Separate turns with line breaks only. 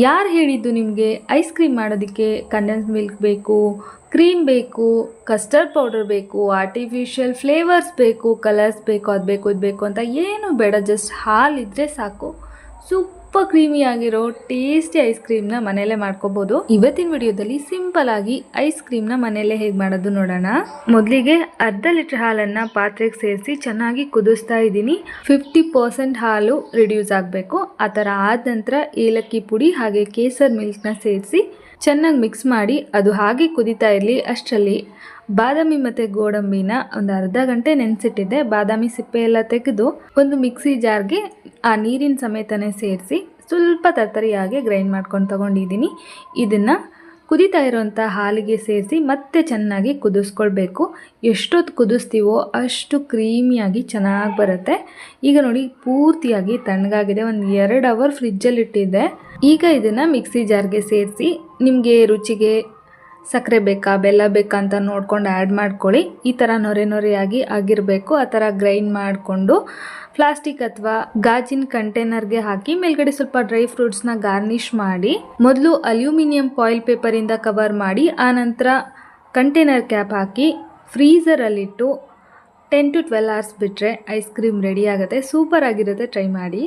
ಯಾರು ಹೇಳಿದ್ದು ನಿಮಗೆ ಐಸ್ ಕ್ರೀಮ್ ಮಾಡೋದಕ್ಕೆ ಕಂಡೆನ್ಸ್ ಮಿಲ್ಕ್ ಬೇಕು, ಕ್ರೀಮ್ ಬೇಕು, ಕಸ್ಟರ್ಡ್ ಪೌಡರ್ ಬೇಕು, ಆರ್ಟಿಫಿಷಿಯಲ್ ಫ್ಲೇವರ್ಸ್ ಬೇಕು, ಕಲರ್ಸ್ ಬೇಕು, ಅದು ಬೇಕು ಇದು ಬೇಕು ಅಂತ ಏನು ಬೇಡ. ಜಸ್ಟ್ ಹಾಲಿದ್ರೆ ಸಾಕು. ಸೂಪರ್ ಕ್ರೀಮಿ ಆಗಿರೋ ಟೇಸ್ಟಿ ಐಸ್ ಕ್ರೀಮ್ನ ಮನೆಯಲ್ಲೇ ಮಾಡ್ಕೋಬೋದು. ಇವತ್ತಿನ ವಿಡಿಯೋದಲ್ಲಿ ಸಿಂಪಲ್ ಆಗಿ ಐಸ್ ಕ್ರೀಮ್ನ ಮನೆಯಲ್ಲೇ ಹೇಗೆ ಮಾಡೋದು ನೋಡೋಣ. ಮೊದಲಿಗೆ ಅರ್ಧ ಲೀಟರ್ ಹಾಲನ್ನು ಪಾತ್ರೆಗೆ ಸೇರಿಸಿ ಚೆನ್ನಾಗಿ ಕುದಿಸ್ತಾ ಇದ್ದೀನಿ. 50% ಹಾಲು ರಿಡ್ಯೂಸ್ ಆಗಬೇಕು. ಆ ಥರ ಆದ ನಂತರ ಏಲಕ್ಕಿ ಪುಡಿ ಹಾಗೆ ಕೇಸರ್ ಮಿಲ್ಕ್ನ ಸೇರಿಸಿ ಚೆನ್ನಾಗಿ ಮಿಕ್ಸ್ ಮಾಡಿ ಅದು ಹಾಗೆ ಕುದೀತಾ ಇರಲಿ. ಅಷ್ಟರಲ್ಲಿ ಬಾದಾಮಿ ಮತ್ತು ಗೋಡಂಬಿನ ಒಂದು ಅರ್ಧ ಗಂಟೆ ನೆನೆಸಿಟ್ಟಿದ್ದೆ. ಬಾದಾಮಿ ಸಿಪ್ಪೆ ಎಲ್ಲ ತೆಗೆದು ಒಂದು ಮಿಕ್ಸಿ ಜಾರ್ಗೆ ಆ ನೀರಿನ ಸಮೇತನೇ ಸೇರಿಸಿ ಸ್ವಲ್ಪ ತರ್ತರಿಯಾಗಿ ಗ್ರೈಂಡ್ ಮಾಡ್ಕೊಂಡು ತಗೊಂಡಿದ್ದೀನಿ. ಇದನ್ನು ಕುದೀತಾ ಇರೋವಂಥ ಹಾಲಿಗೆ ಸೇರಿಸಿ ಮತ್ತೆ ಚೆನ್ನಾಗಿ ಕುದಿಸ್ಕೊಳ್ಬೇಕು. ಎಷ್ಟೊತ್ತು ಕುದಿಸ್ತೀವೋ ಅಷ್ಟು ಕ್ರೀಮಿಯಾಗಿ ಚೆನ್ನಾಗಿ ಬರುತ್ತೆ. ಈಗ ನೋಡಿ ಪೂರ್ತಿಯಾಗಿ ತಣ್ಣಗಾಗಿದೆ. ಒಂದು 2 ಅವರ್ ಫ್ರಿಜ್ಜಲ್ಲಿ ಇಟ್ಟಿದ್ದೆ. ಈಗ ಇದನ್ನು ಮಿಕ್ಸಿ ಜಾರ್ಗೆ ಸೇರಿಸಿ ನಿಮಗೆ ರುಚಿಗೆ ಸಕ್ಕರೆ ಬೇಕಾ ಬೆಲ್ಲ ಬೇಕಾ ಅಂತ ನೋಡ್ಕೊಂಡು ಆ್ಯಡ್ ಮಾಡ್ಕೊಳ್ಳಿ. ಈ ಥರ ನೊರೆಯಾಗಿ ಆಗಿರಬೇಕು. ಆ ಥರ ಗ್ರೈಂಡ್ ಮಾಡಿಕೊಂಡು ಪ್ಲಾಸ್ಟಿಕ್ ಅಥವಾ ಗಾಜಿನ ಕಂಟೈನರ್ಗೆ ಹಾಕಿ ಮೇಲ್ಗಡೆ ಸ್ವಲ್ಪ ಡ್ರೈ ಫ್ರೂಟ್ಸ್ನ ಗಾರ್ನಿಷ್ ಮಾಡಿ ಮೊದಲು ಅಲ್ಯೂಮಿನಿಯಂ ಫಾಯಿಲ್ ಪೇಪರಿಂದ ಕವರ್ ಮಾಡಿ ಆನಂತರ ಕಂಟೈನರ್ ಕ್ಯಾಪ್ ಹಾಕಿ ಫ್ರೀಝರಲ್ಲಿಟ್ಟು 10 to 12 hours ಬಿಟ್ಟರೆ ಐಸ್ ಕ್ರೀಮ್ ರೆಡಿ ಆಗುತ್ತೆ. ಸೂಪರ್ ಆಗಿರುತ್ತೆ, ಟ್ರೈ ಮಾಡಿ.